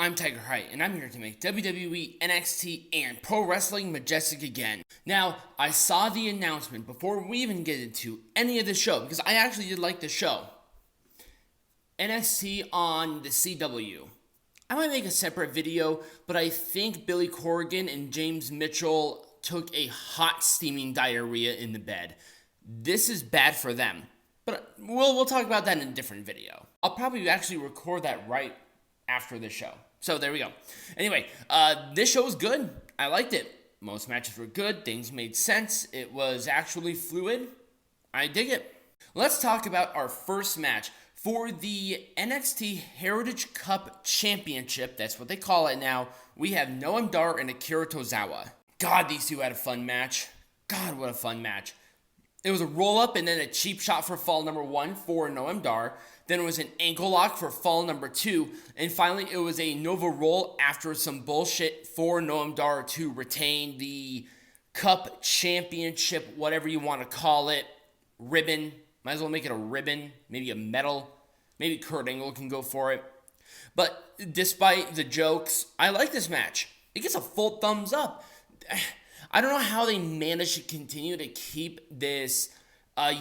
I'm Tiger Height, and I'm here to make WWE NXT and Pro Wrestling majestic again. Now, I saw the announcement before we even get into any of the show, because I actually did like the show. NXT on the CW. I might make a separate video, but I think Billy Corgan and James Mitchell took a hot steaming diarrhea in the bed. This is bad for them, but we'll talk about that in a different video. I'll probably actually record that right after the show. So there we go. Anyway, this show was good. I liked it. Most matches were good. Things made sense. It was actually fluid. I dig it. Let's talk about our first match for the NXT Heritage Cup Championship. That's what they call it now. We have Noam and Akira Tozawa. God, these two had a fun match. God, what a fun match. It was a roll-up and then a cheap shot for fall number 1 for Noam Dar. Then it was an ankle lock for fall number 2. And finally, it was a Nova roll after some bullshit for Noam Dar to retain the Cup Championship, whatever you want to call it. Ribbon. Might as well make it a ribbon. Maybe a medal. Maybe Kurt Angle can go for it. But despite the jokes, I like this match. It gets a full thumbs up. I don't know how they managed to continue to keep this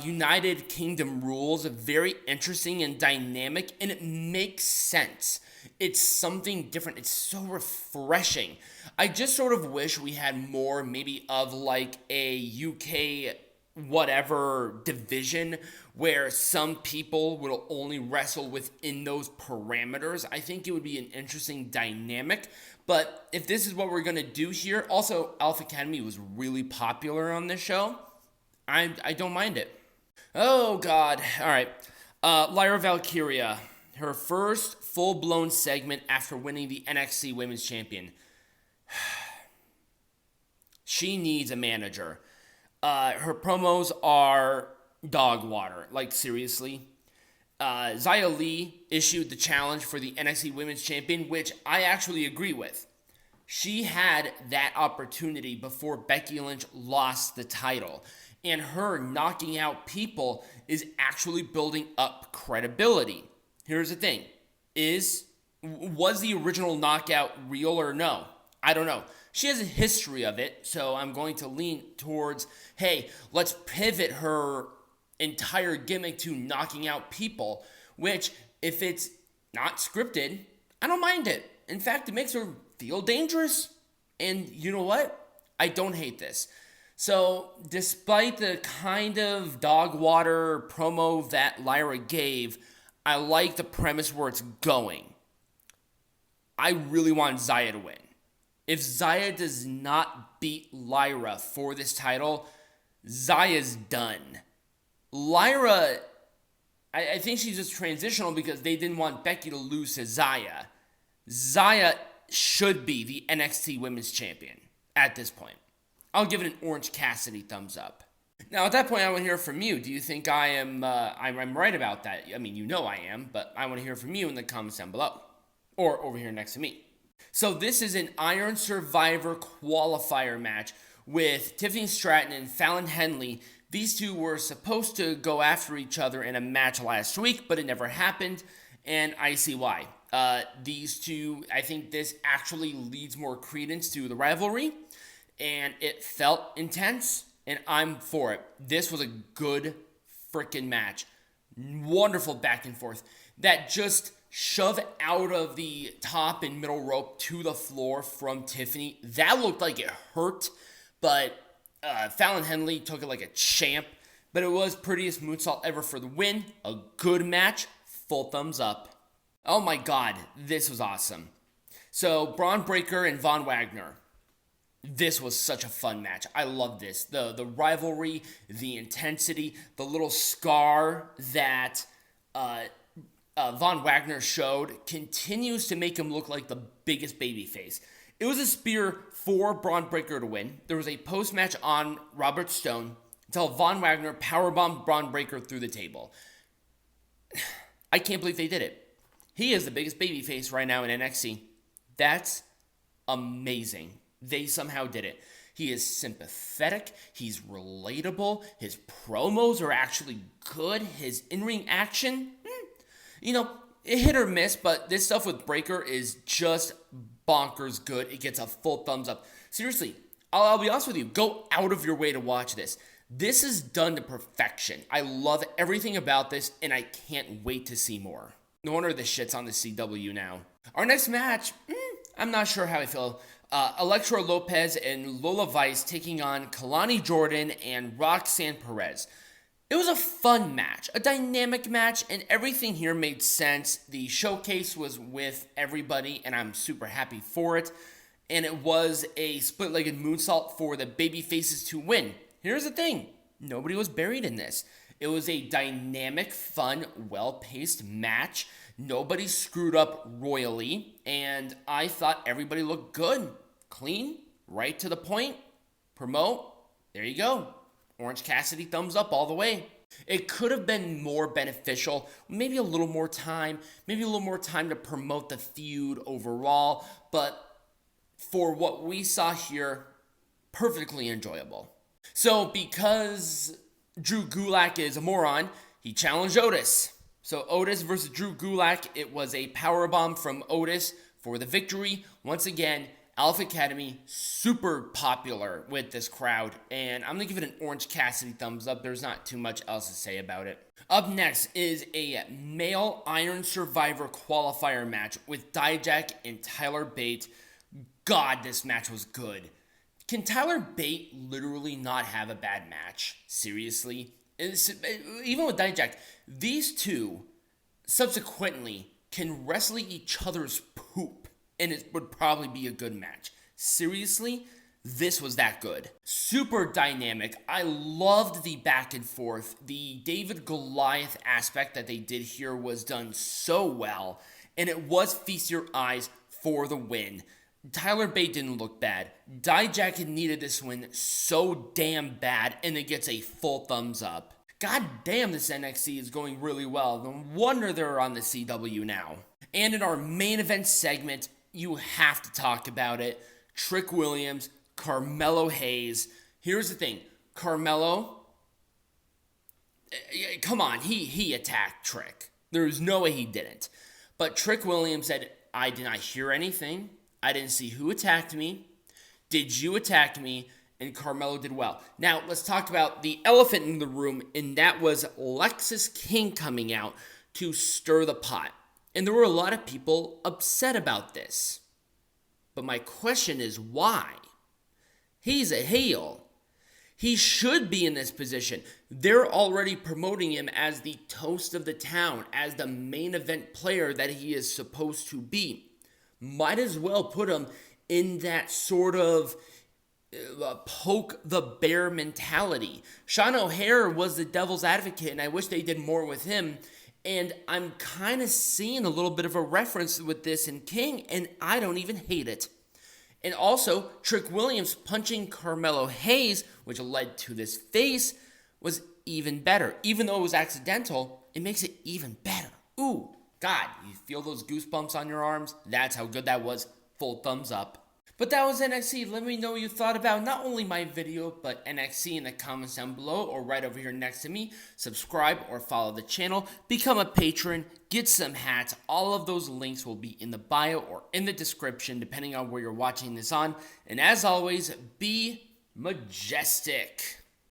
United Kingdom rules very interesting and dynamic, and it makes sense. It's something different. It's so refreshing. I just sort of wish we had more maybe of like a UK whatever division where some people will only wrestle within those parameters. I think it would be an interesting dynamic. But if this is what we're going to do here, also Alpha Academy was really popular on this show. I don't mind it. Oh, God. All right. Lyra Valkyria, her first full-blown segment after winning the NXT Women's Champion. She needs a manager. Her promos are dog water. Like, seriously. Xia Li issued the challenge for the NXT Women's Champion, which I actually agree with. She had that opportunity before Becky Lynch lost the title. And her knocking out people is actually building up credibility. Here's the thing. Was the original knockout real or no? I don't know. She has a history of it, so I'm going to lean towards, hey, let's pivot her entire gimmick to knocking out people, which, if it's not scripted, I don't mind it. In fact, it makes her feel dangerous. And you know what? I don't hate this. So, despite the kind of dog water promo that Lyra gave, I like the premise where it's going. I really want Xia to win. If Xia does not beat Lyra for this title, Xia's done. Lyra, I think she's just transitional because they didn't want Becky to lose to Xia. Xia should be the NXT Women's Champion at this point. I'll give it an Orange Cassidy thumbs up. Now, at that point, I want to hear from you. Do you think I'm right about that? I mean, you know I am, but I want to hear from you in the comments down below. Or over here next to me. So this is an Iron Survivor qualifier match with Tiffany Stratton and Fallon Henley. These two were supposed to go after each other in a match last week, but it never happened, and I see why. These two, I think this actually leads more credence to the rivalry, and it felt intense, and I'm for it. This was a good freaking match. Wonderful back and forth. That just shove out of the top and middle rope to the floor from Tiffany. That looked like it hurt, but Fallon Henley took it like a champ. But it was prettiest moonsault ever for the win. A good match. Full thumbs up. Oh my God, this was awesome. So, Bron Breakker and Von Wagner. This was such a fun match. I love this. The rivalry, the intensity, the little scar that Von Wagner showed continues to make him look like the biggest babyface. It was a spear for Bron Breakker to win. There was a post-match on Robert Stone until Von Wagner powerbombed Bron Breakker through the table. I can't believe they did it. He is the biggest babyface right now in NXT. That's amazing. They somehow did it. He is sympathetic. He's relatable. His promos are actually good. His in-ring action, it hit or miss, but this stuff with Breaker is just bonkers good. It gets a full thumbs up. Seriously, I'll be honest with you. Go out of your way to watch this. This is done to perfection. I love everything about this, and I can't wait to see more. No wonder this shit's on the CW now. Our next match, I'm not sure how I feel. Elektra Lopez and Lola Vice taking on Kelani Jordan and Roxanne Perez. It was a fun match, a dynamic match, and everything here made sense. The showcase was with everybody, and I'm super happy for it. And it was a split-legged moonsault for the baby faces to win. Here's the thing. Nobody was buried in this. It was a dynamic, fun, well-paced match. Nobody screwed up royally, and I thought everybody looked good. Clean, right to the point, promote, there you go. Orange Cassidy thumbs up all the way. It could have been more beneficial, maybe a little more time to promote the feud overall, but for what we saw here, perfectly enjoyable. So because Drew Gulak is a moron, he challenged Otis. So Otis versus Drew Gulak, it was a powerbomb from Otis for the victory. Once again, Alpha Academy, super popular with this crowd, and I'm going to give it an Orange Cassidy thumbs up. There's not too much else to say about it. Up next is a male Iron Survivor qualifier match with Dijak and Tyler Bate. God, this match was good. Can Tyler Bate literally not have a bad match? Seriously? Even with Dijak, these two subsequently can wrestle each other's poop, and it would probably be a good match. Seriously, this was that good. Super dynamic. I loved the back and forth. The David Goliath aspect that they did here was done so well, and it was feast your eyes for the win. Tyler Bate didn't look bad. Dijak had needed this win so damn bad, and it gets a full thumbs up. God damn, this NXT is going really well. No wonder they're on the CW now. And in our main event segment, you have to talk about it. Trick Williams, Carmelo Hayes. Here's the thing. Carmelo, come on, he attacked Trick. There's no way he didn't. But Trick Williams said, I did not hear anything. I didn't see who attacked me. Did you attack me? And Carmelo did well. Now, let's talk about the elephant in the room, and that was Lexis King coming out to stir the pot. And there were a lot of people upset about this. But my question is, why? He's a heel. He should be in this position. They're already promoting him as the toast of the town, as the main event player that he is supposed to be. Might as well put him in that sort of poke the bear mentality. Sean O'Hare was the devil's advocate, and I wish they did more with him. And I'm kind of seeing a little bit of a reference with this in King, and I don't even hate it. And also, Trick Williams punching Carmelo Hayes, which led to this face, was even better. Even though it was accidental, it makes it even better. Ooh, God, you feel those goosebumps on your arms? That's how good that was. Full thumbs up. But that was NXT. Let me know what you thought about not only my video, but NXT in the comments down below or right over here next to me. Subscribe or follow the channel. Become a patron. Get some hats. All of those links will be in the bio or in the description, depending on where you're watching this on. And as always, be majestic.